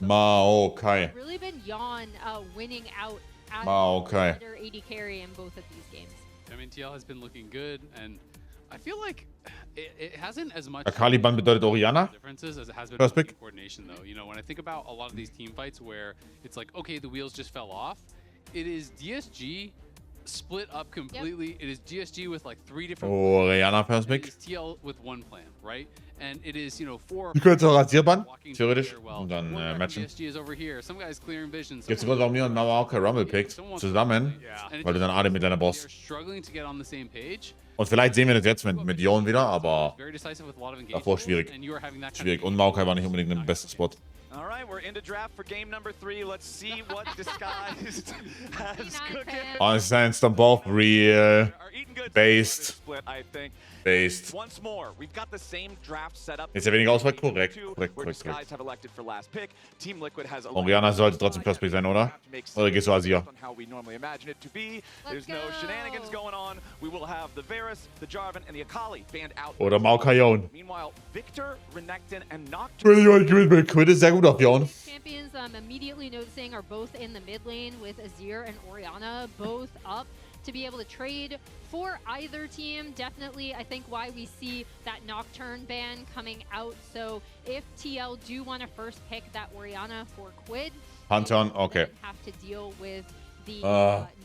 Maokai. Really been Yawn winning out Maokai. under AD carry in both of these games. I mean, TL has been looking good, and I feel like it hasn't as much Caliban bedeutet Oriana. differences as it has been First pick. coordination, though. You know, when I think about a lot of these team fights where it's like, okay, the wheels just fell off, it is DSG split up completely. Yep. It is DSG with like 3 different Oriana first pick. It is TL with 1 plan, right? And it is, you know, 4. Die können auch Rasierband, theoretisch. Und dann matchen. DSG is over here. Some guys clearing vision. Jetzt wird warum Leon Maokai Rumble pickt. Zusammen. Weil du dann alle miteinander boss. Struggling to get on the same page. Und vielleicht sehen wir das jetzt mit Jon wieder, aber davor schwierig. Schwierig. Und Maokai war nicht unbedingt im besten Spot. All right, we're into draft for game number 3. Let's see what Disguised has cooking. Honest, on both real, based. Based. Once more, we've got the same draft setup. Ist ja weniger Auswahl? Korrekt. Oriana sollte trotzdem First Pick sein, oder? Oder gehst du Asia? Oder Maokai Jon. Quid ist sehr gut auf Jon. Champions immediately noticing are both in the mid lane with Azir and Oriana both up to be able to trade for either team. Definitely, I think why we see that Nocturne ban coming out. So if TL do want to first pick that Oriana for Quid, Pantheon, okay. Have to deal with the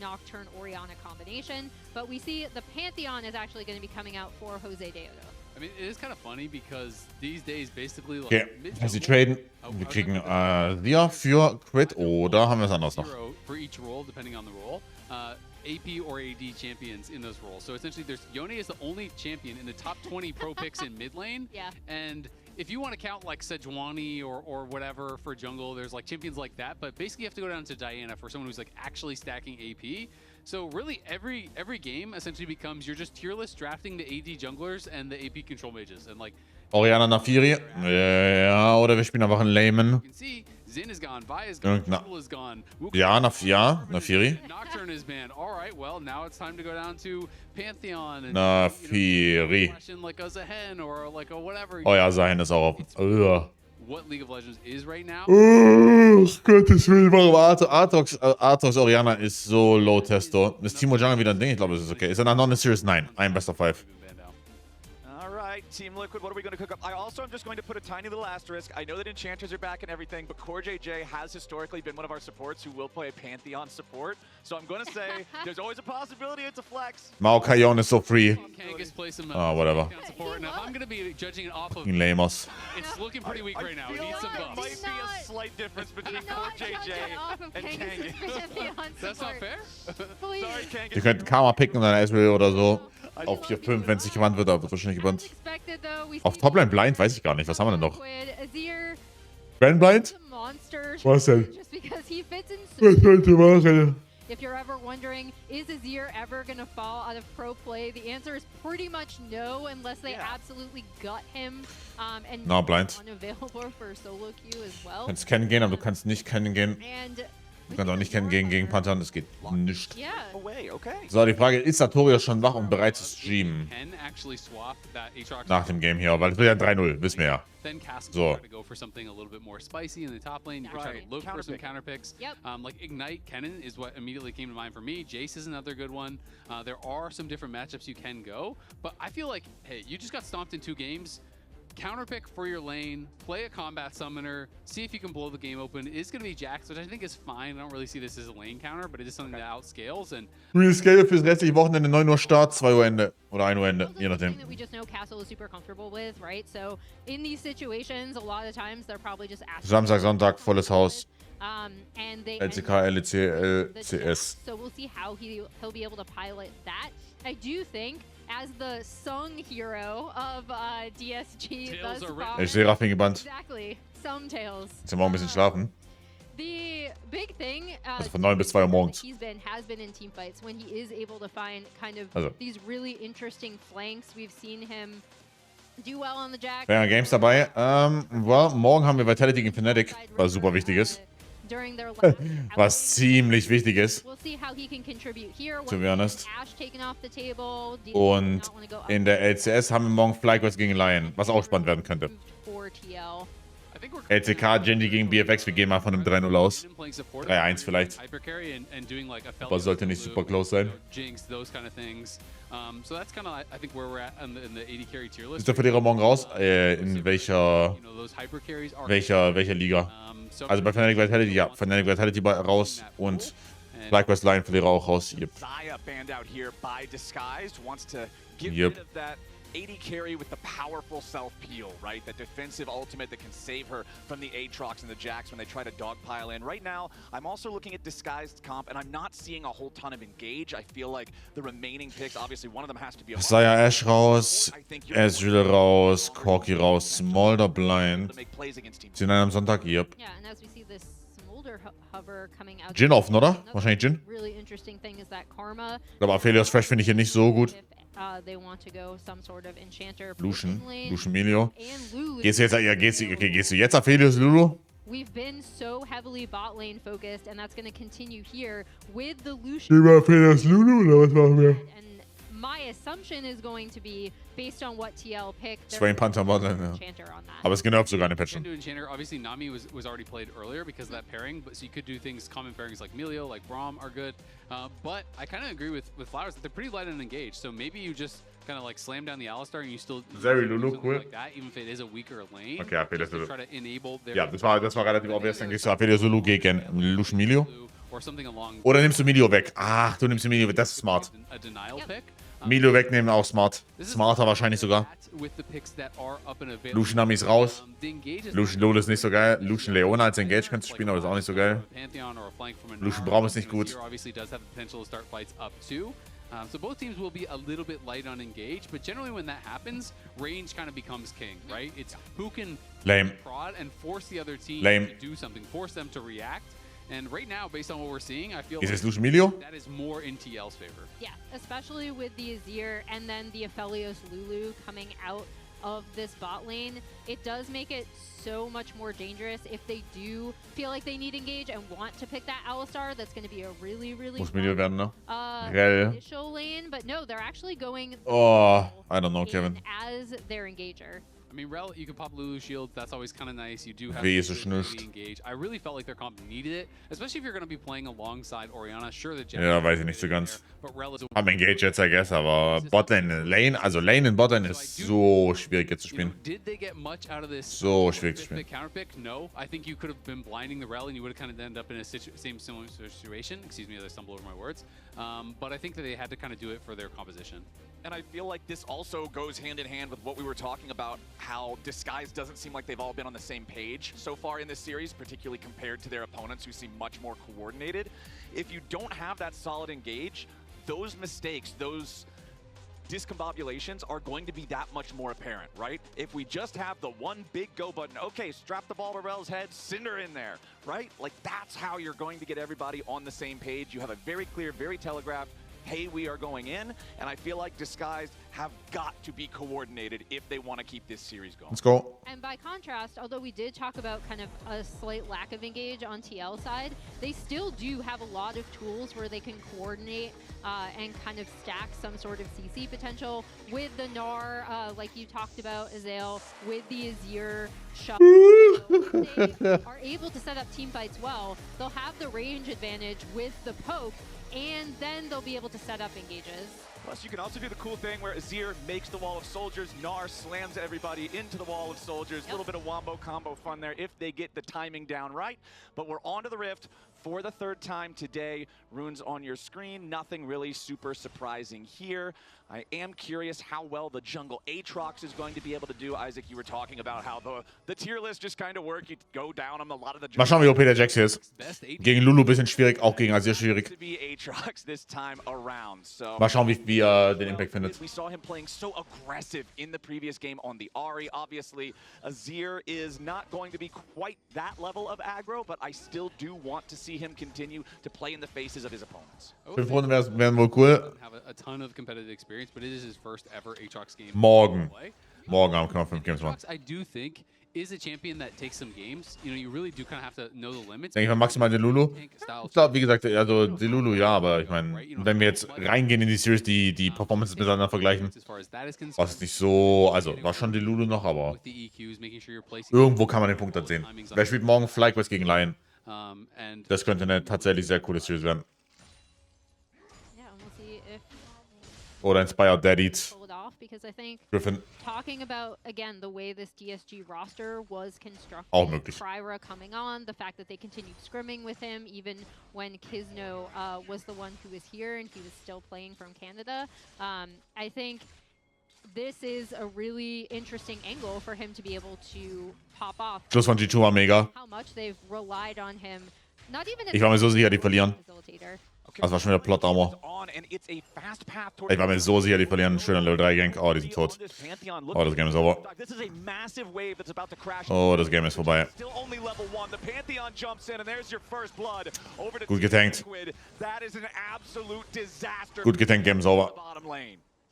Nocturne Oriana combination. But we see the Pantheon is actually going to be coming out for Jose Deodo. I mean, it is kind of funny because these days basically like okay, sie traden. Wir kriegen wir für Quid oder haben wir es anders noch? For each role, depending on the role. AP or AD champions in those roles. So essentially, Yone is the only champion in the top 20 pro picks in mid lane. Yeah. And if you want to count like Sejuani or whatever for jungle, there's like champions like that. But basically, you have to go down to Diana for someone who's like actually stacking AP. So really, every game essentially becomes you're just tier list drafting the AD junglers and the AP control mages and like. Oriana Nafiri. Ja, oder wir spielen einfach einen Lamen. You can see Zin is gone, Vi is gone, Triple is gone. Ja, Nafiri. Nocturne is banned. All right, well, now it's time to go down to Pantheon and Nafiri. Like a Zahen or like a whatever. Oh ja, Zahen ist auch auf. What League of Legends is right now. Gottes Willen, warum Artox Oriana ist so low Testo. Ist Timo Jungle wieder ein Ding? Ich glaube, es ist okay. Ist er noch eine Series 9? Ein Best of 5. Team Liquid, what are we going to cook up? I also am just going to put a tiny little asterisk. I know that Enchanters are back and everything, but Core JJ has historically been one of our supports who will play a Pantheon support. So I'm going to say there's always a possibility it's a flex. Maokai Jon is so free. Whatever. Now, I'm going to be judging it off of Lamos. It's looking pretty weak right now. It needs some buffs. Might be a slight difference between Core JJ and Kangen. That's not fair. Sorry, Kangen. Wir könnten Karma picken und dann Ezreal oder so. Auf 4-5, wenn es sich gebannt wird, aber wird wahrscheinlich gebannt. Auf Topline Blind weiß ich gar nicht. Was haben wir denn noch? Grand Blind? Was denn? Was könnte machen? If you're ever wondering, is Azir ever going to fall out of pro play? The answer is pretty much no, unless they absolutely gut him. And no, blind. Unavailable for solo queue as well. Du kannst kennen gehen, aber du kannst nicht kennen gehen. Du kannst auch nicht kennen gegen Pantheon, das geht nicht. So, die Frage, ist Artorias schon wach und bereit zu streamen? Nach dem Game hier, weil es wird ja 3-0, wissen wir ja. So. Like Ignite Kennen is what immediately came to mind for me. Jace is another good one. There are some different matchups you can go, but I feel like, hey, you just got stomped in 2 games. Counterpick for your lane, play a combat summoner, see if you can blow the game open. It's going to be Jax, which I think is fine. I don't really see this as a lane counter, but it is something that outscales. And Rescale fürs restliche Wochenende, 9 Uhr Start, 2 Uhr Ende oder 1 Uhr Ende, je nachdem. We just know Castle is super comfortable with, right? So in these situations, a lot of times they're probably just Samstag, Sonntag, volles Haus. And they LCK, LEC, LCS. So we'll see how he'll be able to pilot that. I do think, as the sung hero of DSG thus far. Ich sehe Raffin gebannt. Exactly. Some Tails. Jetzt morgen ein bisschen schlafen. The big thing also von 9 bis 2 Uhr morgens. Has been in team fights when he is able to find kind of these really interesting flanks. We've seen him do well on the Jack. Wären Games dabei. Well, morgen haben wir Vitality gegen Fnatic, was super wichtig ist. Was ziemlich wichtig ist. To be honest. Und in der LCS haben wir morgen FlyQuest gegen Lion, was auch spannend werden könnte. LCK, Genji gegen BFX, wir gehen mal von einem 3-0 aus. 3-1 vielleicht. Aber sollte nicht super close sein. Ist der Verlierer morgen raus? In welcher Liga? Also bei Fnatic Vitality, ja. Fnatic Vitality raus und Likewise Lion Verlierer auch raus. Yep. Yep. 80 carry with the powerful self-peel, right? That defensive ultimate that can save her from the Aatrox and the Jax when they try to dogpile in. Right now, I'm also looking at Disguised comp, and I'm not seeing a whole ton of engage. I feel like the remaining picks, obviously one of them has to be a... Saya Ash raus, Ezreal raus, Corki raus, Smolder blind. Sind am Sonntag, yep. Jhin offen, oder? Wahrscheinlich Jhin. Aber Aphelios Fresh finde ich hier nicht so gut. Lucian Milio. Gehst du jetzt Aphelios Lulu? We've been so heavily bot lane focused, and that's going to continue here with the Lucian. Aphelios Lulu oder was machen wir? My assumption is going to be based on what TL picked. Swain Panther Botline, ja. Aber es genervt sogar eine Patch. Obviously, Nami was already played earlier because of that pairing, but so you could do things, common pairings like Milio, like Braum are good. But I kind of agree with Flowers that they're pretty light on engage. So maybe you just kind of like slam down the Alistar and you still Very Lulu, cool. Like that, even if it is a weaker lane. Okay, Aphelios Lulu. Try to enable their Ja, das war relativ obvious. Dann gehst du Aphelios Lulu gegen Lucian Milio. Oder nimmst du Milio weg? Ach, du nimmst Milio weg, das ist smart. Milio wegnehmen, auch smart. Smarter wahrscheinlich sogar. Lucian Nami ist raus. Lucian Lulu ist nicht so geil. Lucian Leona als Engage kannst du spielen, aber das ist auch nicht so geil. Lucian Braum ist nicht gut. So both teams will be a little bit light on engage, but generally when that happens, range kind of becomes king, right? It's who can prod and force the other team to do something, force them to react. And right now, based on what we're seeing, I feel like that is more in TL's favor. Yeah, especially with the Azir and then the Aphelios Lulu coming out of this bot lane. It does make it so much more dangerous if they do feel like they need engage and want to pick that Alistar. That's going to be a really Muss Milio werden, ne? Initial lane, but no, they're actually going I don't know, Kevin. As their engager. I mean, Rel, you can pop Lulu Shield. That's always kind of nice. You do have to engage. I really felt like their comp needed it, especially if you're going to be playing alongside Orianna. Sure, the ja, weiß ich nicht so ganz. Haben Engage jetzt, I guess, aber Botlane, Lane in Botlane ist so schwierig jetzt zu spielen. So schwierig zu spielen. Counterpick? No. I think you could have been blinding the Rel and you would have kind of ended up in a similar situation. Excuse me as I stumble over my words. But I think that they had to kind of do it for their composition. And I feel like this also goes hand in hand with what we were talking about, how Disguise doesn't seem like they've all been on the same page so far in this series, particularly compared to their opponents who seem much more coordinated. If you don't have that solid engage, those mistakes, those discombobulations are going to be that much more apparent, right? If we just have the one big go button, okay, strap the ball to Rel's head, send her in there, right? Like that's how you're going to get everybody on the same page. You have a very clear, very telegraphed, hey, we are going in, and I feel like Disguised have got to be coordinated if they want to keep this series going. Let's go. And by contrast, although we did talk about kind of a slight lack of engage on TL side, they still do have a lot of tools where they can coordinate and kind of stack some sort of CC potential with the Gnar, like you talked about, Azael, with the Azir shuffle. So they are able to set up team fights well. They'll have the range advantage with the poke, and then they'll be able to set up engages. Plus, you can also do the cool thing where Azir makes the wall of soldiers, Gnar slams everybody into the wall of soldiers. A little bit of wombo combo fun there if they get the timing down right. But we're on to the Rift for the third time today. Runes on your screen, nothing really super surprising here. I am curious how well the jungle Aatrox is going to be able to do. Isaac, you were talking about how the tier list just kind of work. You go down on a lot of the. Mal schauen, wie OP der Jax hier ist. Gegen Lulu ein bisschen schwierig, auch gegen Azir schwierig. Mal schauen, wie den Impact findet. We saw him playing so aggressive in the previous game on the Ahri. Obviously, Azir is not going to be quite that level of aggro, but I still do want to see him continue to play in the faces of his opponents. 5 Runden wären wohl cool. But it is his first ever Aatrox game. Morgen haben wir 5 Games machen. I do think is a champion that takes some games. You know, you really do kind of have to know the limits. Denke ich mal maximal den Lulu. Ich glaube, wie gesagt, also die Lulu ja, aber ich meine, wenn wir jetzt reingehen in die Series, die Performances miteinander vergleichen, war es nicht so, also war schon die Lulu noch, aber irgendwo kann man den Punkt dann sehen. Wer spielt morgen FlyQuest gegen Lion? Das könnte eine tatsächlich sehr coole Series werden. Oder Inspired Dead Eats. Because I think Griffin. talking about again the way this DSG roster was constructed, Auch möglich. Kryra coming on, the fact that they continued scrimming with him even when Kizno was the one who was here and he was still playing from Canada. I think this is a really interesting angle for him to be able to pop off. Schluss von G2 war mega. How much they've relied on him. Not even Ich war mir so sicher, die verlieren. Das war schon wieder Plot Armor. Ich war mir so sicher, die verlieren. Schöner Level 3 Gank. Oh, die sind tot. Oh, das Game ist over. Oh, das Game ist vorbei. Gut getankt. Gut getankt, Game ist over.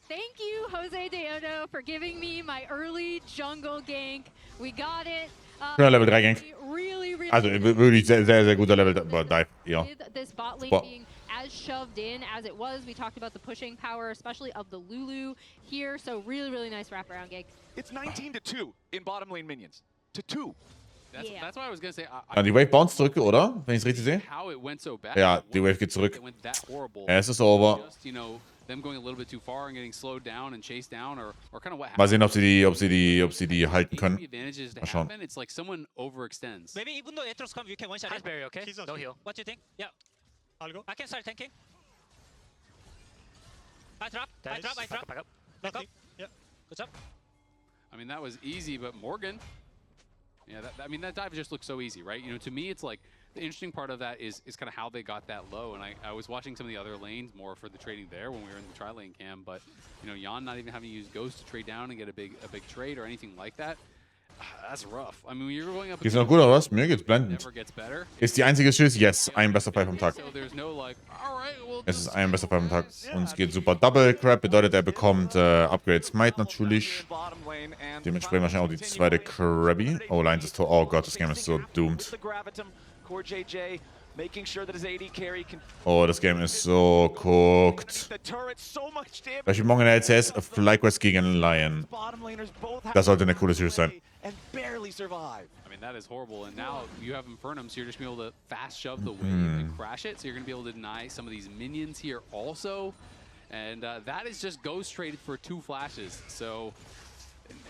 Thank you, Jose Deodo, for giving me my early jungle gank. We got it. Schöner Level 3 Gank. Really, Also wirklich sehr, sehr, sehr guter Level 3 Dive. Ja. This bot lane being as shoved in as it was. We talked about the pushing power, especially of the Lulu here. So really, really nice wraparound gank. It's 19-2 in bottom lane minions. To 2. That's what I was gonna say. Die Wave bounce zurück, oder? Wenn ich es richtig sehe. Ja, die Wave geht zurück. Es ist over. Them going a little bit too far and getting slowed down and chased down, or kind of what Mal sehen, ob sie die halten können. Mal schauen. It's like someone overextends. Maybe even though Atrox come, you can one shot. Barrier, okay? No heal. What do you think? Yeah. I'll go. I can start tanking. I drop. Back up. Yeah. Good job. I mean, that was easy, but Morgan. Yeah, I mean, that dive just looks so easy, right? You know, to me, it's like the interesting part of that is kind of how they got that low. And I was watching some of the other lanes more for the trading there when we were in the tri-lane cam. But, you know, Jan not even having to use Ghost to trade down and get a big trade or anything like that. That's rough. I mean, when you're going up. Geht's noch gut oder was? Mir geht's blendend. Ist die einzige Schiss? Yes. Ein bester Fight vom Tag. Es ist ein bester Fight vom Tag. Und es geht super. Double Crab bedeutet, er bekommt Upgrade Smite natürlich. Dementsprechend wahrscheinlich auch die zweite Krabby. Oh, Lions ist tot. Oh Gott, das Game ist so doomed. Oh, das Game ist so cooked. Wer spielt morgen in der LCS? FlyQuest gegen Lion. Das sollte eine coole Series sein. And barely survive. I mean, that is horrible. And now you have Infernum, so you're just going to be able to fast shove the wave and crash it. So you're going to be able to deny some of these minions here also. And that is just ghost traded for 2 flashes. So,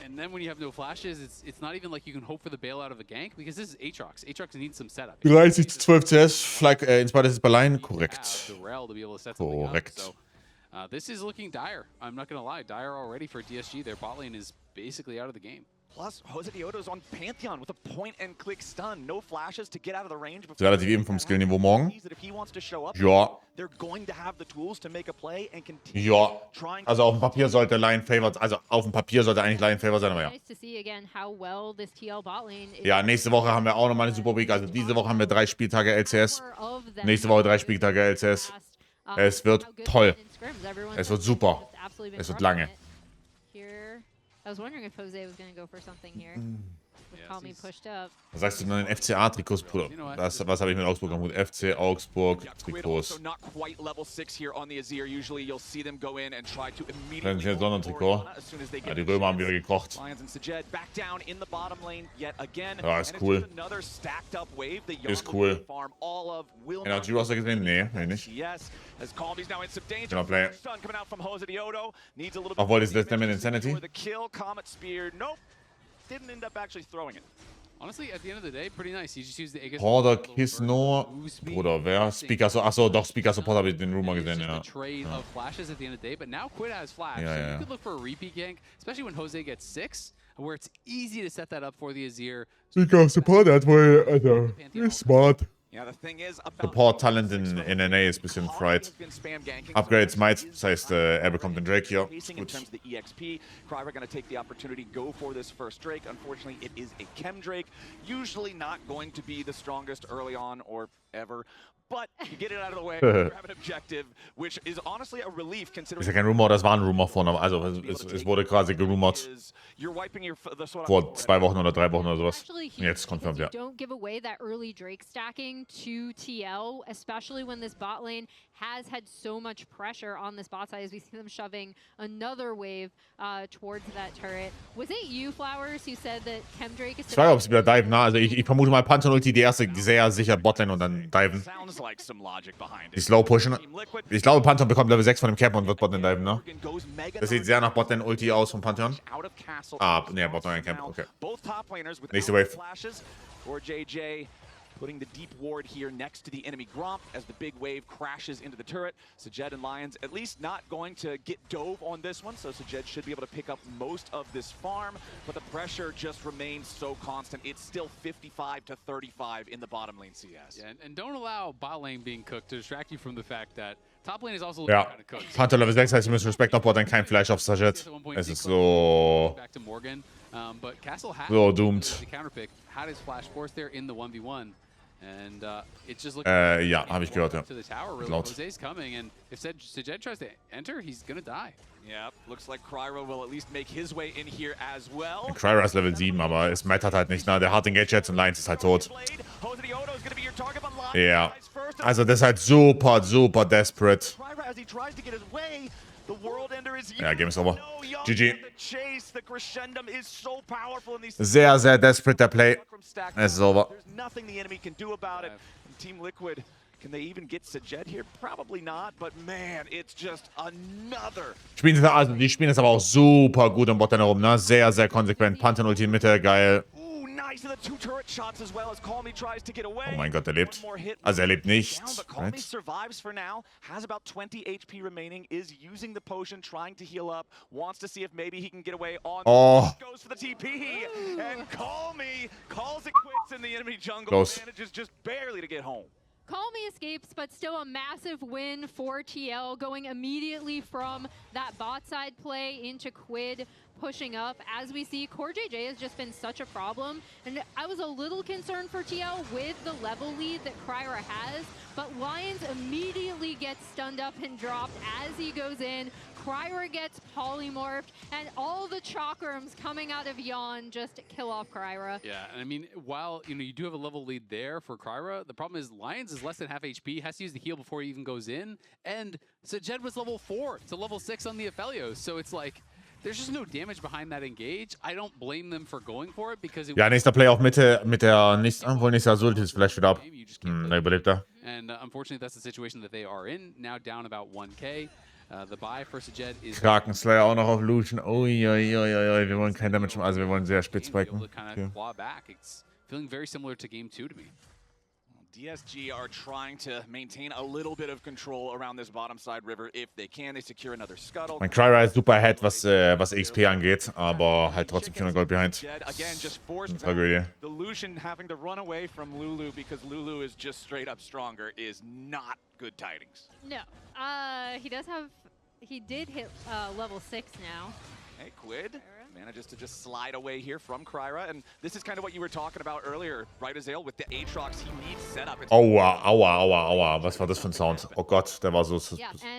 and then when you have no flashes, it's not even like you can hope for the bailout of the gank because this is Aatrox. Aatrox needs some setup. 30-12 CS, Inspired ist bei Lion. Korrekt. Korrekt. So, this is looking dire. I'm not going to lie. Dire already for DSG. Their bot lane is basically out of the game. Plus, Jose Deodo's on Pantheon with a point-and-click stun. No flashes to get out of the range. Relativ eben vom Skillniveau morgen. Ja. Ja. Also auf dem Papier sollte Lion favored, also auf dem Papier sollte eigentlich Lion favored sein, aber ja. Ja, nächste Woche haben wir auch nochmal eine Super Week. Also diese Woche haben wir 3 Spieltage LCS. Nächste Woche 3 Spieltage LCS. Es wird toll. Es wird super. Es wird lange. I was wondering if Jose was going to go for something here. Call me pushed up. Was sagst du denn den FCA-Trikots, Bruder? Was habe ich mit Augsburg gemacht? FC Augsburg Trikots. Dann hier Sonnentrikot. Ja, die Römer haben wieder gekocht. Ja, ist cool. Ist cool. Genau, Giro hast du gesehen? Nee, nicht. Genau, Play. Auch wollte ich das denn mit Insanity? Didn't end up actually throwing it. Honestly, at the end of the day, pretty nice. You just use the Aegis. Porter, Kisno. Bruder, wer? Speaker, so, achso, doch, Speaker Support habe ich den Rumor gesehen, ja. Trade of flashes at the end of the day, but now Quid has flash. Ja, so ja. You could look for a repeat gank, especially when Jose gets 6, where it's easy to set that up for the Azir. Speaker Support hat wohl, also, ist smart. Support-Talent in NA ist ein bisschen fried. Upgrades Might, das heißt, er bekommt den Drake hier. Gut. Kryra going to take the opportunity, go for this first Drake. Unfortunately, it is a Chem Drake. Usually not going to be the strongest early on or ever. But you get it out of the way, you have an objective, which is honestly a relief considering... Ist ja kein Rumor, das war ein Rumor von, also es wurde quasi gerumort. Vor 2 Wochen oder 3 Wochen oder sowas. Jetzt confirmed, ja. Don't give away that early Drake stacking to TL, especially when this bot lane has had so much pressure on this bot side as we see them shoving another wave towards that turret. Was it you, Flowers, who said that Chem Drake is... Ich weiß, ob sie wieder diven, ne? Also ich vermute mal Pantheon-Ulti, die erste sehr sicher Botlane und dann diven. Die slow pushen. Ich glaube, Pantheon bekommt Level 6 von dem Cap und wird Botlane diven, ne? Das sieht sehr nach Botlane-Ulti aus von Pantheon. Ah, ne, Botlane Camp, okay. Nächste Wave. Putting the deep ward here next to the enemy Gromp as the big wave crashes into the turret. Sajed and Lions at least not going to get dove on this one, so Sajed should be able to pick up most of this farm, but the pressure just remains so constant. It's still 55-35 in the bottom lane CS. Yeah, and don't allow bot lane being cooked to distract you from the fact that top lane is also looking kind of cooked. Pantheon Level 6 heißt, ihr müsst Respekt auf Botlane, kein Flash auf Sajed. Es ist so... So doomed. The counterpick had his flash force there in the 1v1. And it's just looking ja, habe ich gehört, ja. to the tower, really. Jose's coming, and if Sajed tries to enter, he's gonna die. Yeah, looks like Kryra will at least make his way in here as well. Kryra ist Level 7, aber es mattert halt nicht, ne? Der hat Engage jetzt und Lions ist halt tot. Ja, also das ist halt super, super desperate. Ja, Game is over. GG. Sehr, sehr desperate der Play. Es ist over. Can they even get Sajed here? Probably not, but man, it's just another. Die spielen jetzt aber auch super gut am Bot herum, ne? Sehr, sehr konsequent. Pantheon Ulti in Mitte, geil. Oh mein Gott, er lebt. Also er lebt nicht. Right? Survives for now, has about 20 HP remaining, is using the potion, trying to heal up, wants to see if maybe he can get away on. Oh. Goes for the TP, and Call Me calls it quits in the enemy jungle, manages just barely to get home. Call Me escapes, but still a massive win for TL, going immediately from that bot side play into Quid, pushing up. As we see, CoreJJ has just been such a problem, and I was a little concerned for TL with the level lead that Kryra has, but Lions immediately gets stunned up and dropped as he goes in. Kryra gets polymorphed, and all the chakrams coming out of Yawn just kill off Kryra. Yeah, and I mean, while you do have a level lead there for Kryra, the problem is Lions is less than half HP, has to use the heal before he even goes in, and Sajed was level 4 to level 6 on the Aphelios, so it's like, there's just no damage behind that engage. I don't blame them for going for it because ja, nächster Play auf Mitte mit der wohl nicht Sulti ist vielleicht wieder ab. Da überlebt er. And unfortunately, that's the situation that they are in. Now down about 1k. The buy for Sajed is Kraken Slayer auch noch auf Lucian. Uiuiuiui, wir wollen kein Damage, also wir wollen sehr spitz spiken. Okay. It's feeling very similar to game 2 to me. DSG are trying to maintain a little bit of control around this bottom side river. If they can, they secure another scuttle. Mein Kryra ist super ahead, was XP angeht, aber halt trotzdem 400 Gold behind. Again, just forced Tragödie. The Lucian having to run away from Lulu because Lulu is just straight up stronger is not good tidings. No, he did hit level 6 now. Hey, Quid manages to just slide away here from Kryra, and this is kind of what you were talking about earlier, right, Azale, with the Aatrox, he needs setup. Aua, was war das für ein Sound? Oh Gott, der war so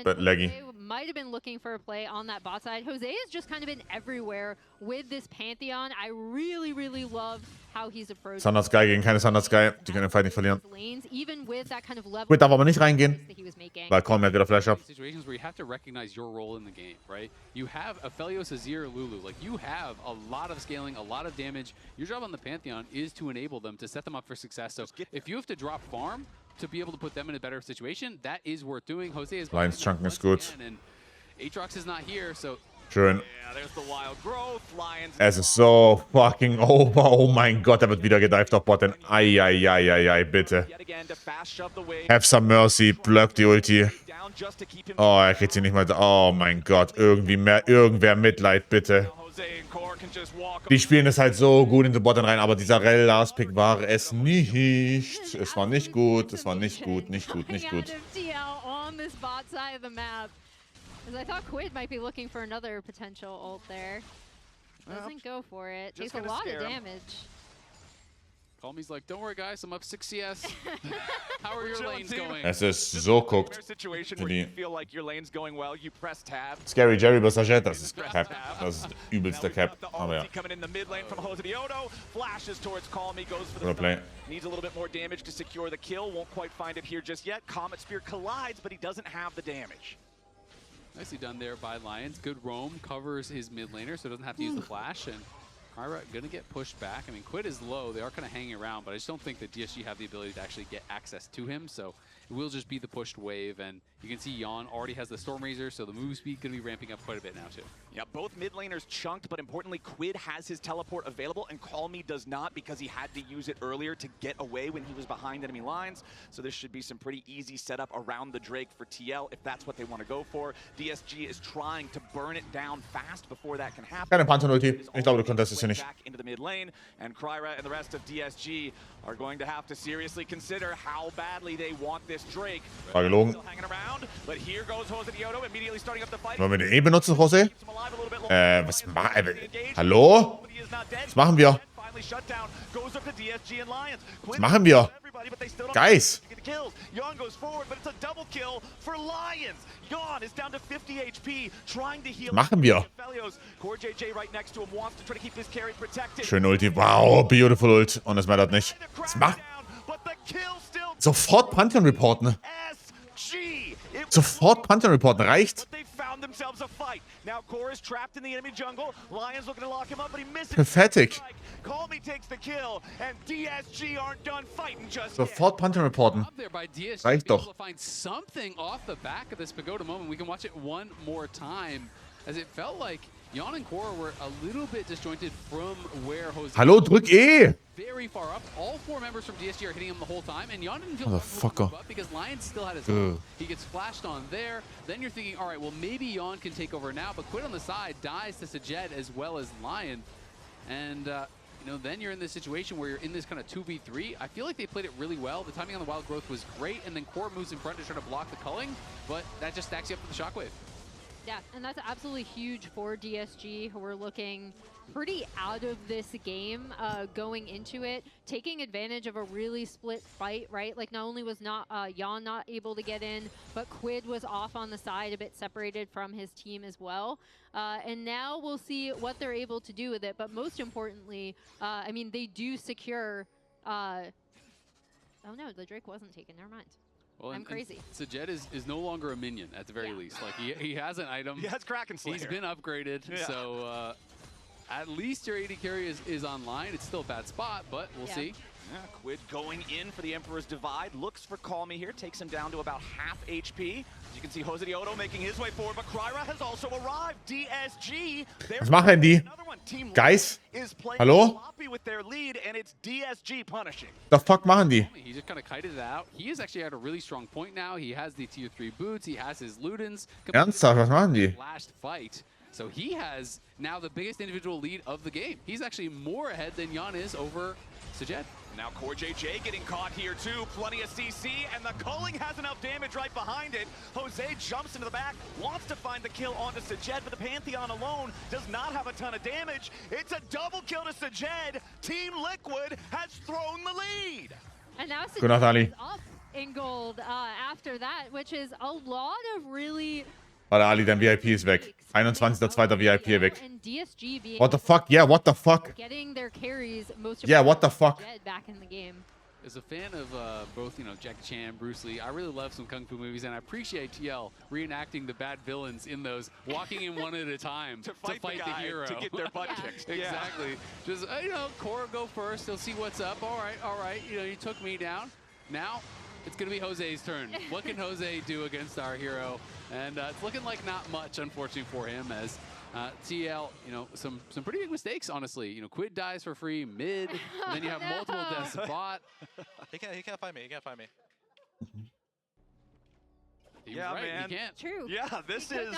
laggy. Might have been looking for a play on that bot side. Jose has just kind of been everywhere with this Pantheon. I really, really love how he's approached. Thunder Sky gegen keine Thunder Sky. Die können den Fight nicht verlieren. Even with that kind of level Quid darf aber nicht reingehen, weil Call Me wieder Flash ab. Situations where you have to recognize your role in the game, right? You have Aphelios, Azir, Lulu. Like, you have a lot of scaling, a lot of damage. Your job on the Pantheon is to enable them, to set them up for success. So if you have to drop farm to be able to put them in a better situation, that is worth doing. Jose is Lions Chunken ist gut. Aatrox is not here, so schön. Lions. Es ist so fucking over. Oh mein Gott, er wird wieder gedived auf Bot. Ai, bitte. Have some mercy. Block die Ulti. Oh, er kriegt sie nicht mal. Oh mein Gott. Irgendwer Mitleid, bitte. Die spielen es halt so gut in die Bot rein, aber dieser Rell Last Pick war es nicht. Es war nicht gut, es war nicht gut, nicht gut, nicht gut. I thought Quid might be looking for another potential ult there. Doesn't go for it. Takes a lot of damage. Calmy's like, don't worry guys, I'm up 6 CS. How are your lanes going? Es ist so guckt. Scary Jerry bis Jet, das ist Cap. Das ist übelster Cap. Aber ja. Oder Play. Needs a little bit more damage to secure the kill. Won't quite find it here just yet. Comet Spear collides, but he doesn't have the damage. Nicely done there by Lions. Good roam, covers his mid laner, so doesn't have to use the flash. And Kyra gonna get pushed back. I mean, Quid is low. They are kind of hanging around, but I just don't think that DSG have the ability to actually get access to him. So it will just be the pushed wave. And you can see Yon already has the Storm Razor, so the move speed gonna be ramping up quite a bit now too. Yeah, both mid laners chunked, but importantly, Quid has his teleport available, and Calmy does not because he had to use it earlier to get away when he was behind enemy lines. So this should be some pretty easy setup around the Drake for TL if that's what they want to go for. DSG is trying to burn it down fast before that can happen. Keine Panther-Ulti. Ich glaube, du contestest sie nicht. Back into the mid lane, and Kryra and the rest of DSG are going to have to seriously consider how badly they want this Drake. War gelogen. Still hanging around, but here goes Jose Diodo immediately starting up the fight. Wollen wir den benutzen, Jose? Was machen wir? Hallo? Was machen wir? Was machen wir? Guys. Yon goes forward, but it's a double kill for Lions. Yon is down to 50 HP, trying to heal. Machen wir. CoreJJ right next to him wants to try to keep his carry protected. Schöne Ulti. Wow, beautiful Ult. Und es mattert nicht. Was macht? Sofort Pantheon reporten. Sofort Pantheon reporten. Reicht. Pathetic. Sofort Pantheon reporten. Reicht doch. Yon and Core were a little bit disjointed from where Jose. Hallo, drück E! Very far up. All 4 members from DSG are hitting him the whole time, and Yon didn't feel Motherfucker. up because Lions still had his own. He gets flashed on there. Then you're thinking, all right, well maybe Yon can take over now, but Quid on the side dies to Sajed as well as Lion, and you know, then you're in this situation where you're in this kind of 2v3. I feel like they played it really well. The timing on the wild growth was great, and then Core moves in front to try to block the culling, but that just stacks you up for the shockwave. Yeah, and that's absolutely huge for DSG, who were looking pretty out of this game going into it, taking advantage of a really split fight, right? Like, not only was Yon not able to get in, but Quid was off on the side, a bit separated from his team as well. And now we'll see what they're able to do with it. But most importantly, I mean, they do secure... oh no, the Drake wasn't taken, never mind. Well, I'm crazy. Sajed is no longer a minion at the very least. Like he has an item. He has Kraken Slayer. He's been upgraded, so at least your AD carry is online. It's still a bad spot, but we'll see. Yeah, Quid going in for the Emperor's Divide. Looks for Calmy here. Takes him down to about half HP. As you can see, Jose Diodo making his way forward, but Kryra has also arrived. DSG. Was machen die? Guys? Hallo? With their lead, and it's DSG punishing. The fuck machen die? He just kind of kited it out. He is actually at a really strong point now. He has the tier 3 boots. He has his Ludens. Ernsthaft, was machen die? Last fight. So he has now the biggest individual lead of the game. He's actually more ahead than Yon is over Sajed. Now CoreJJ getting caught here too. Plenty of CC, and the culling has enough damage right behind it. Jose jumps into the back, wants to find the kill onto Sajed, but the Pantheon alone does not have a ton of damage. It's a double kill to Sajed. Team Liquid has thrown the lead. And now Sajed is up in gold after that, which is a lot of really... Warte, Ali, dein VIP ist weg. 21.2. VIP weg. What the fuck? Yeah, what the fuck? Yeah, what the fuck? As a fan of both, you know, Jackie Chan, Bruce Lee, I really love some kung fu movies, and I appreciate TL reenacting the bad villains in those, walking in one at a time to fight the hero, to get their butt kicked. Exactly. Just you know, Core go first. He'll see what's up. All right. You know, you took me down. Now it's gonna be Jose's turn. What can Jose do against our hero? And it's looking like not much, unfortunately, for him, as TL, you know, some pretty big mistakes, honestly. You know, Quid dies for free mid, and then you have multiple deaths bot. He can't find me. He can't find me. Yeah, right, man. He can't. True. Yeah, this is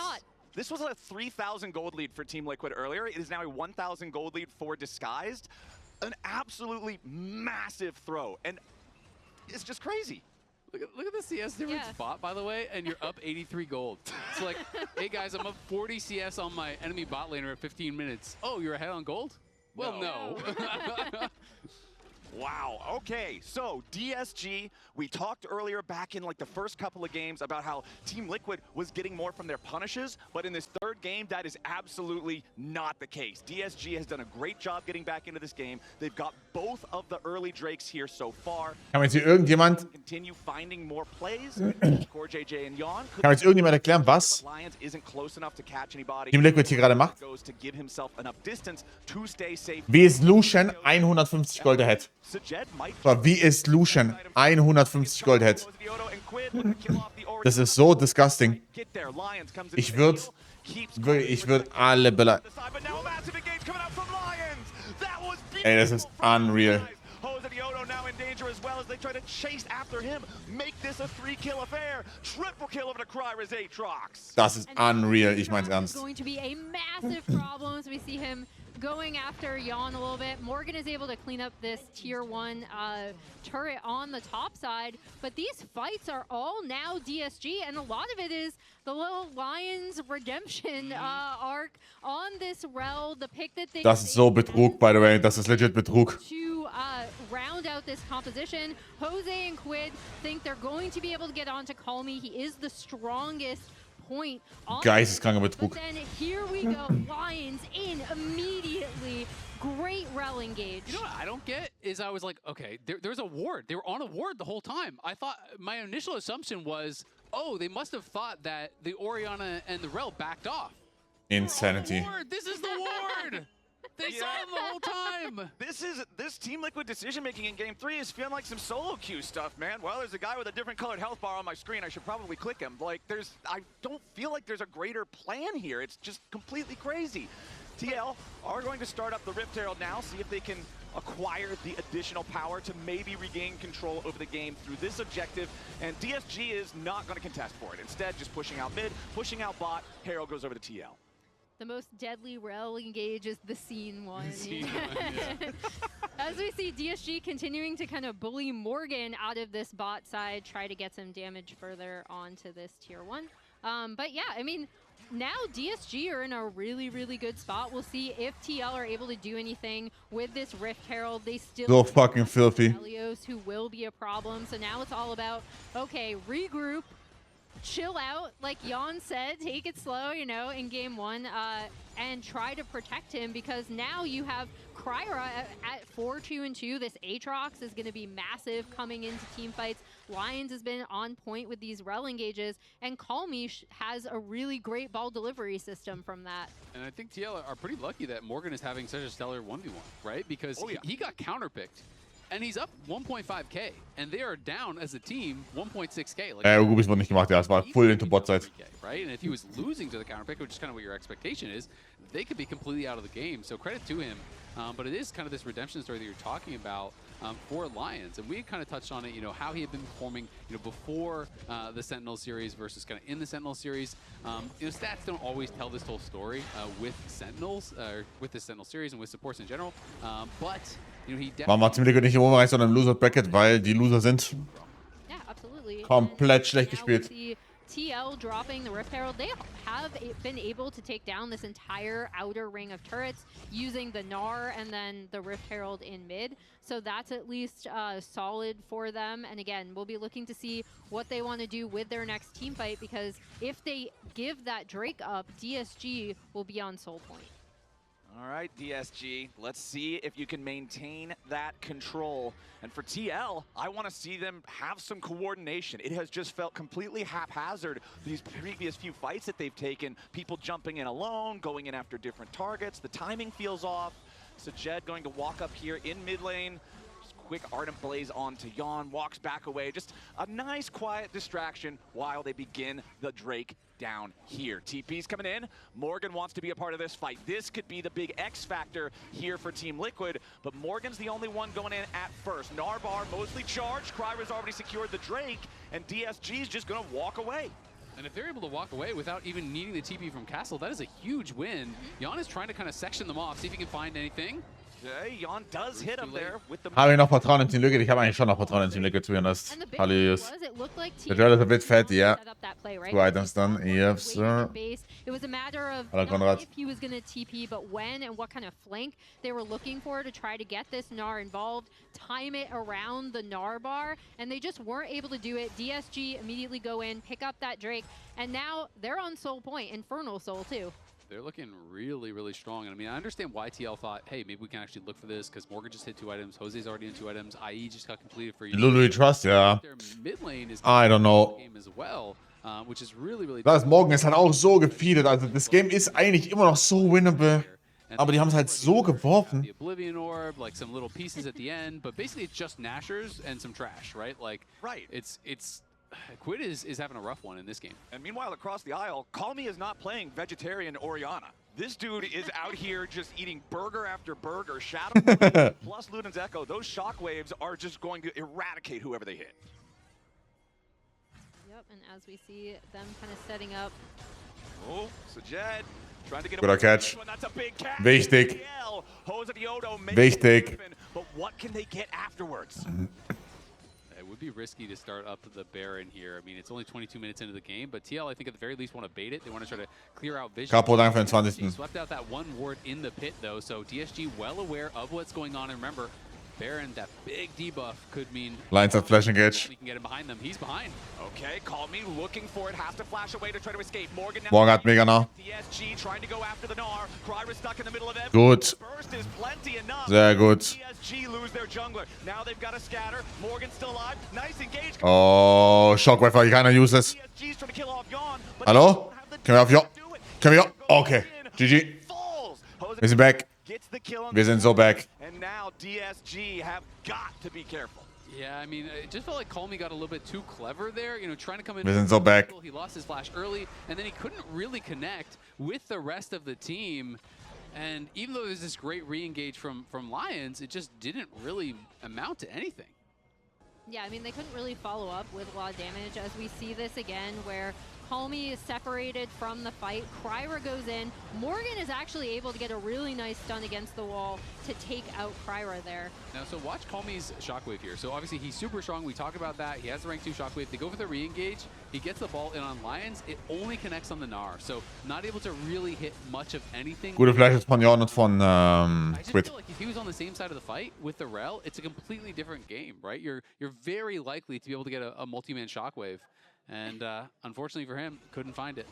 This was a 3,000 gold lead for Team Liquid earlier. It is now a 1,000 gold lead for Disguised. An absolutely massive throw, and it's just crazy. Look at the CS difference bot, by the way, and you're up 83 gold. It's like, hey guys, I'm up 40 CS on my enemy bot laner at 15 minutes. Oh, you're ahead on gold? Well, no. Wow, okay, so DSG, we talked earlier back in like the first couple of games about how Team Liquid was getting more from their punishes, but in this third game, that is absolutely not the case. DSG has done a great job getting back into this game. They've got both of the early Drakes here so far. Kann mir jetzt hier irgendjemand... Continue finding more plays. Core JJ and Yon. Kann mir jetzt irgendjemand erklären, was Lions isn't close enough to catch anybody. Team Liquid hier gerade macht? Goes to give himself enough distance to stay safe. Wie ist Lucian 150 Gold ahead? So, wie ist Lucian 150 Gold ahead? Das ist so disgusting. Ich würde alle beleidigen. Ey, das ist unreal. Das ist unreal, ich mein's ernst. Going after Yon a little bit. Morgan is able to clean up this tier 1 turret on the top side, but these fights are all now DSG, and a lot of it is the little Lions redemption arc on this Rel, the pick that they... Das ist so Betrug, by the way. Das ist legit Betrug. To round out this composition, Jose and Quid think they're going to be able to get on to Call Me. He is the strongest point. Geisteskranker Betrug. But then here we go, Lions in immediately. Great Rel engage. You know what I don't get is I was like, okay, there's a ward. They were on a ward the whole time. I thought, my initial assumption was, oh, they must have thought that the Orianna and the Rel backed off. Insanity. This is the ward. They saw him the whole time. This Team Liquid decision making in Game 3 is feeling like some solo queue stuff, man. Well, there's a guy with a different colored health bar on my screen. I should probably click him. Like, I don't feel like there's a greater plan here. It's just completely crazy. TL are going to start up the Rift Herald now, see if they can acquire the additional power to maybe regain control over the game through this objective. And DSG is not going to contest for it. Instead, just pushing out mid, pushing out bot. Herald goes over to TL. The most deadly Rel engage is the scene one. Yeah. As we see DSG continuing to kind of bully Morgan out of this bot side, try to get some damage further onto this tier 1. But yeah, I mean, now DSG are in a really, really good spot. We'll see if TL are able to do anything with this Rift Herald. They still so fucking filthy. Helios, who will be a problem. So now it's all about, okay, regroup, chill out, like Yon said, take it slow, you know, in game 1, and try to protect him, because now you have Kryra at 4-2-2. This Aatrox is going to be massive coming into team fights. Lions has been on point with these Rel engages, and Call Me has a really great ball delivery system from that. And I think TL are pretty lucky that Morgan is having such a stellar 1v1, right? Because he got counterpicked. And he's up 1.5k, and they are down as a team 1.6k. Like, Rubis wurde nicht gemacht, ja, es war full into Bot-Side. Right, and if he was losing to the counterpick, which is kind of what your expectation is, they could be completely out of the game. So credit to him, but it is kind of this redemption story that you're talking about for Lions, and we kind of touched on it. You know, how he had been performing, you know, before the Sentinel series versus kind of in the Sentinel series. You know, stats don't always tell this whole story with Sentinels, with the Sentinel series and with supports in general, but. Warum war Team Liquid nicht im Oberbereich, sondern im Loser Bracket? Weil die Loser sind. Yeah, absolutely. Komplett schlecht gespielt. TL dropping the Rift Herald. They have been able to take down this entire outer ring of turrets using the Gnar and then the Rift Herald in mid. So that's at least solid for them. And again, we'll be looking to see what they want to do with their next team fight, because if they give that Drake up, DSG will be on Soul Point. All right, DSG, let's see if you can maintain that control. And for TL, I want to see them have some coordination. It has just felt completely haphazard, these previous few fights that they've taken. People jumping in alone, going in after different targets. The timing feels off. Sajed going to walk up here in mid lane. Just quick Ardent Blaze onto Yon, walks back away. Just a nice, quiet distraction while they begin the Drake down here. TP's coming in. Morgan wants to be a part of this fight. This could be the big X factor here for Team Liquid, but Morgan's the only one going in at first. Narbar mostly charged. Kryra's already secured the Drake, and DSG's just gonna walk away. And if they're able to walk away without even needing the TP from Castle, that is a huge win. Jan is trying to kind of section them off, see if he can find anything. Okay, Jan does hit him there with the... Habe ich noch Vertrauen in Team Liquid? Ich habe eigentlich schon noch Vertrauen in Team Liquid, to be honest. Hallelujah. The drill is a bit fat, yeah. 2 items done. Yes, sir. It was a matter of Conrad. not if he was going to TP, but when and what kind of flank they were looking for to try to get this Gnar involved, time it around the Gnar bar, and they just weren't able to do it. DSG immediately go in, pick up that Drake, and now they're on Soul Point, Infernal Soul too. They're looking really, really strong. And I mean, I understand why TL thought, hey, maybe we can actually look for this because Morgan just hit 2 items. Jose's already in 2 items. IE just got completed for you. Lulu Trust, ja. Their mid lane is I don't know. game as well, which is really, really. Das Morgan ist halt auch so gefeedet. Also das Game ist eigentlich immer noch so winnable. Aber die haben es halt so geworfen. The Oblivion Orb, like some little pieces at the end, but basically it's just Nashers and some trash, right? Like, right. It's Quid is having a rough one in this game. And meanwhile, across the aisle, Call Me is not playing vegetarian Orianna. This dude is out here just eating burger after burger. Shadow plus Luden's Echo. Those shockwaves are just going to eradicate whoever they hit. Yep, and as we see them kind of setting up. Oh, Sajed trying to get Guter Catch. That's a big catch. Wichtig. Wichtig. But what can they get afterwards? It would be risky to start up the Baron here. I mean, it's only 22 minutes into the game, but TL, I think at the very least, want to bait it. They want to try to clear out vision. Capo, danke für den 20. He swept out that 1 ward in the pit, though, so DSG well aware of what's going on. And remember, Baron, that big debuff could mean... Lines at Flash Engage. We can get him behind them. He's behind. Okay, Call Me looking for it. Has to flash away to try to escape. Morgan hat mega nah. DSG trying to go after the Gnar. Kryra stuck in the middle of everything. Gut. Burst is plenty enough. Sehr gut. DSG lose their jungler. Now they've got to scatter. Morgan still alive. Nice engage. Oh, Shockwave, weil keiner useless. DSG's trying to kill off Jan. Hallo? Können wir auf Jan? Können wir? Okay. GG. Wir sind back. Wir sind so back. And now DSG have got to be careful. Yeah, I mean, it just felt like Call Me got a little bit too clever there, you know, trying to come in. Wir sind so back. He lost his flash early, and then he couldn't really connect with the rest of the team. And even though there's this great re-engage from Lions, it just didn't really amount to anything. Yeah, I mean, they couldn't really follow up with a lot of damage as we see this again where Call Me is separated from the fight. Kryra goes in. Morgan is actually able to get a really nice stun against the wall to take out Kryra there. Now, so watch Call Me's Shockwave here. So obviously he's super strong. We talked about that. He has the rank 2 Shockwave. They go for the re-engage. He gets the ball in on Lions. It only connects on the Gnar. So not able to really hit much of anything. Gute Flashes von Jan und von I just Quid. feel like if he was on the same side of the fight with the Rel, it's a completely different game, right? You're very likely to be able to get a multi-man Shockwave. And unfortunately for him, couldn't find it.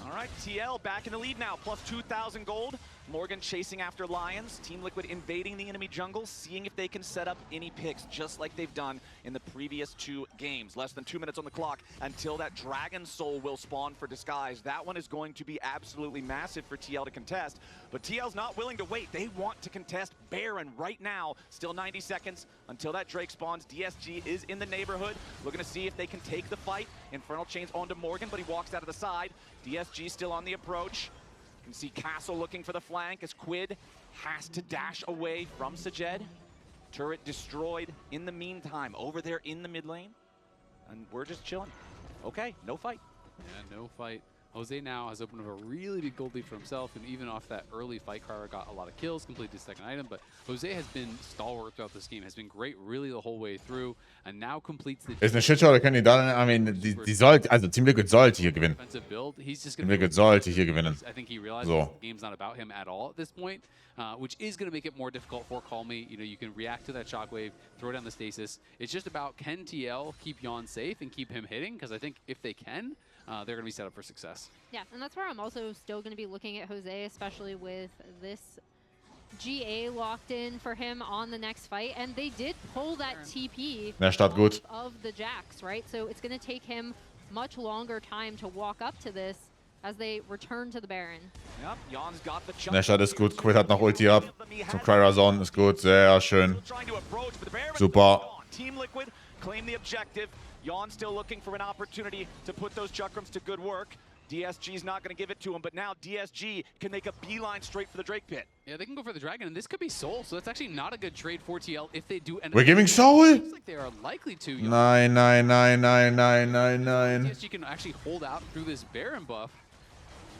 All right, TL back in the lead now, plus 2,000 gold. Morgan chasing after Lions. Team Liquid invading the enemy jungle, seeing if they can set up any picks, just like they've done in the previous 2 games. Less than 2 minutes on the clock until that Dragon Soul will spawn for Disguise. That one is going to be absolutely massive for TL to contest. But TL's not willing to wait. They want to contest Baron right now. Still 90 seconds until that Drake spawns. DSG is in the neighborhood, looking to see if they can take the fight. Infernal Chains onto Morgan, but he walks out of the side. DSG still on the approach. You can see Castle looking for the flank as Quid has to dash away from Sajed. Turret destroyed in the meantime over there in the mid lane. And we're just chilling. Okay, no fight. Yeah, no fight. Jose now has opened up a really big gold lead for himself, and even off that early fight, Kryra got a lot of kills, completed his second item, but Jose has been stalwart throughout this game, has been great really the whole way through, and now completes the... Ist eine Shitshow, da können die dann, I mean, die sollte, also Team Liquid sollte hier gewinnen. Team Liquid sollte hier gewinnen. I think he realizes the game's not about him at all at this point, which is going to make it more difficult for Call Me. You know, you can react to that shockwave, throw down the stasis. It's just about, can TL keep Jan safe and keep him hitting? Because I think if they can, they're going to be set up for success. Yeah, and that's where I'm also still going to be looking at Jose, especially with this GA locked in for him on the next fight. And they did pull that TP of the Jax, right? So it's going to take him much longer time to walk up to this as they return to the Baron. Yep, Jan's got the Nashad ist gut, Quid hat noch Ulti ab. Zum Kryra Zone ist gut, sehr schön. Super. Team Liquid claim the objective. Jan still looking for an opportunity to put those Chakrams to good work. DSG's not going to give it to him, but now DSG can make a beeline straight for the Drake pit. Yeah, they can go for the Dragon, and this could be Soul, so that's actually not a good trade for TL if they do end up... We're giving Soul? Looks like they are likely to. Nine. DSG can actually hold out through this Baron buff.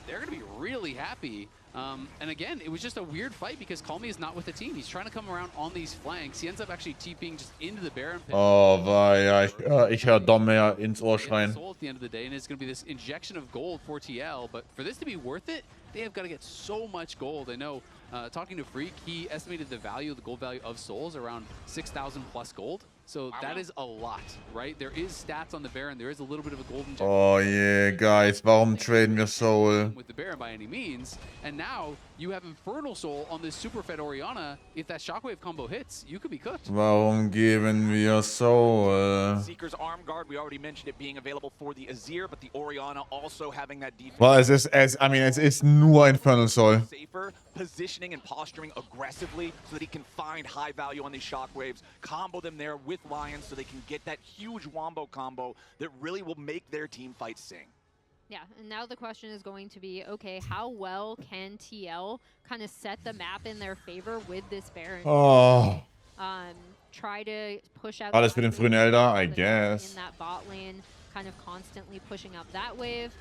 They're going to be really happy. And again, it was just a weird fight because Call Me is not with the team. He's trying to come around on these flanks. He ends up actually TPing just into the Baron pit. Oh, ja, ich höre Dom mehr ins Ohr schreien. Soul at the end of the day, and it's going to be this injection of gold for TL. But for this to be worth it, they have got to get so much gold. I know, talking to Freak, he estimated the value, the gold value of Souls around 6,000 plus gold. So that is a lot, right? There is stats on the Baron. There is a little bit of a golden injection. Oh yeah, guys, warum traden wir Soul? With the Baron by any means. And now you have Infernal Soul on this super fed Orianna. If that Shockwave combo hits, you could be cooked. Warum geben wir Soul? Seeker's Arm Guard, we already mentioned it being available for the Azir, but the Orianna also having that defense. Well, es ist nur Infernal Soul. Safer, positioning and posturing aggressively so that he can find high value on these Shockwaves, combo them there with Lions so they can get that huge wombo combo that really will make their team fight sing. Yeah, and now the question is going to be, okay, how well can TL kind of set the map in their favor with this Baron? Oh. Try to push out... Alles für den frühen Elder, I guess. In that bot lane, kind of constantly pushing up that wave.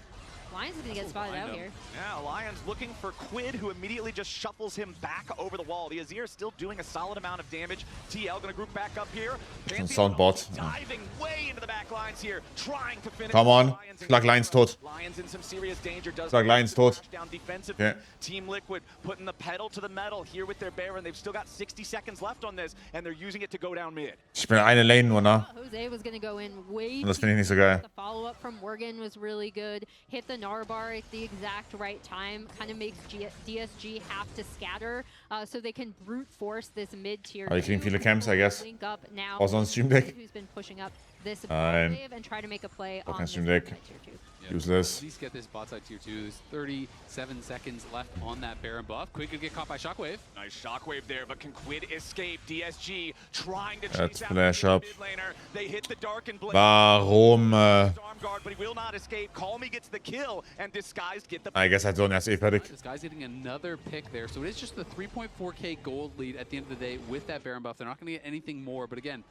Lions is going to get spotted out here. Yeah, Lions looking for Quid, who immediately just shuffles him back over the wall. The Azir is still doing a solid amount of damage. TL going to group back up here. Soundbot. Diving way into the back lines here, trying to finish. Come on. Schlag Lions tot. Lions in some serious danger. Schlag Lions tot. Down defensively. Yeah. Team Liquid putting the pedal to the metal here with their Baron. They've still got 60 seconds left on this, and they're using it to go down mid. Ich bin eine Lane nur, ne? Jose was going to go in way. Und das finde ich nicht so geil. The follow-up from Morgan was really good. Hit the Narbar at the exact right time. Kind of makes DSG have to scatter so they can brute force this mid-tier. Aber die kriegen viele Camps, I guess. Link up now. Außer ein Stream Deck. Who's been pushing up this Nein. wave and try to make a play Auch on kein this Stream Deck. tier 2. Yeah, Useless. At least get this bot side tier 2. There's 37 seconds left on that Baron buff. Quid could get caught by Shockwave. Nice Shockwave there, but can Quid escape? DSG trying to Let's chase out flash the up. mid laner. They hit the Dark and Blade. Warum? Arm guard, but he will not escape. Call Me gets the kill, and Disguised get the... I guess Zone ist eh fertig. This guy's getting another pick there. So it is just the 3.4k gold lead at the end of the day with that Baron buff. They're not going to get anything more, but again,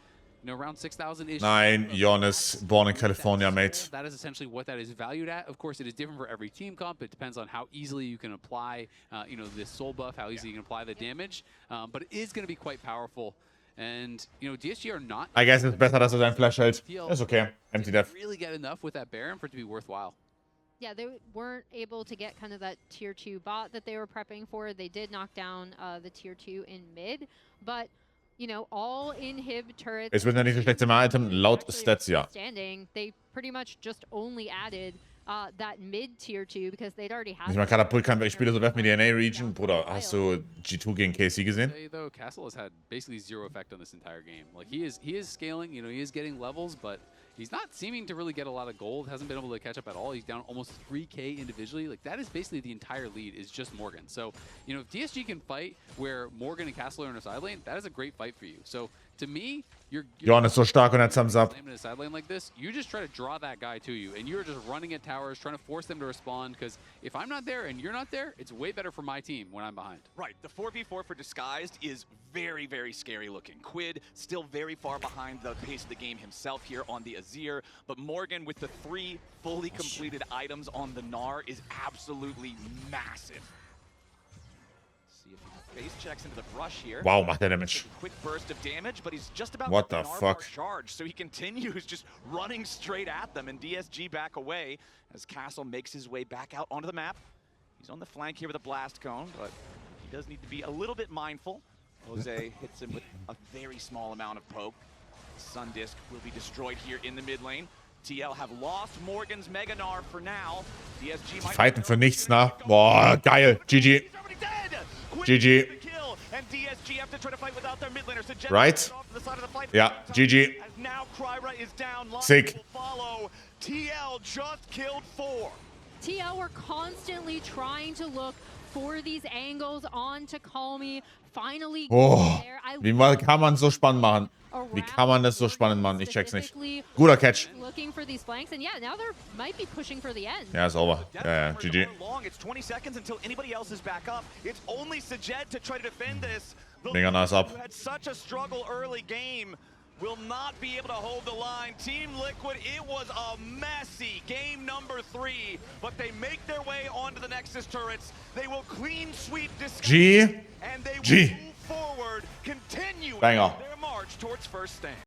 you know, around 6,000-ish. Nein, Jonas, born in California, mate. That is essentially what that is valued at. Of course, it is different for every team comp. It depends on how easily you can apply, you know, this soul buff, how easily you can apply the damage. But it is going to be quite powerful. And, you know, DSG are not... I guess it's besser, dass seinen Flash hält. Ist okay. Empty Death. Really get enough with that Baron for it to be worthwhile. Yeah, they weren't able to get kind of that tier 2 bot that they were prepping for. They did knock down the tier 2 in mid, but... You know, all inhib turrets. Es wird ja nicht das schlechteste Item, laut Stats, ja. They pretty much just only added that mid tier 2 because they'd already had. Ich meine, Katapult kann, ich spiele so Web mit der NA-Region. Bruder, hast du G2 gegen KC gesehen? Though Castle has had basically zero effect on this entire game. Like he is scaling, you know, he is getting levels, but he's not seeming to really get a lot of gold. Hasn't been able to catch up at all. He's down almost 3k individually. Like that is basically the entire lead is just Morgan. So, you know, if DSG can fight where Morgan and Castle are in a side lane, that is a great fight for you. So to me, you're Jonas so stark und er Thumbs up. in a side lane like this, you just try to draw that guy to you, and you're just running at towers, trying to force them to respond. Because if I'm not there and you're not there, it's way better for my team when I'm behind. Right, the 4v4 for Disguised is very, very scary looking. Quid still very far behind the pace of the game himself here on the Azir, but Morgan with the 3 fully completed items on the Gnar is absolutely massive. See if he face checks into the brush here. Wow, macht der Damage. Quick burst of damage, but he's just about What to the Gnar fuck? bar charge, so he continues just running straight at them, and DSG back away as Castle makes his way back out onto the map. He's on the flank here with a blast cone, but he does need to be a little bit mindful. Jose hits him with a very small amount of poke. Sun Disc will be destroyed here in the mid lane. TL have lost Morgan's Mega Gnar for now. DSG might Fighten für nichts, na? Boah, geil. GG. GG. Right? Ja, GG. Sick. TL just killed 4. TL were constantly trying to look for these angles onto Call Me, finally Oh, there. I wie kann man es so spannend machen? Wie kann man das so spannend machen? Ich check's nicht. Guter Catch. Looking for these flanks, and yeah, now they might be pushing for the end. Ja, ist over. Ja, GG. It's 20 seconds until anybody else is back up. It's only Sajed to try to defend this. Mega nice up. Who had such a struggle early game will not be able to hold the line. Team Liquid, it was a messy game number 3, but they make their way onto the Nexus turrets. They will clean sweep this G. and they will G. move forward, continue Banger. their march towards first stand.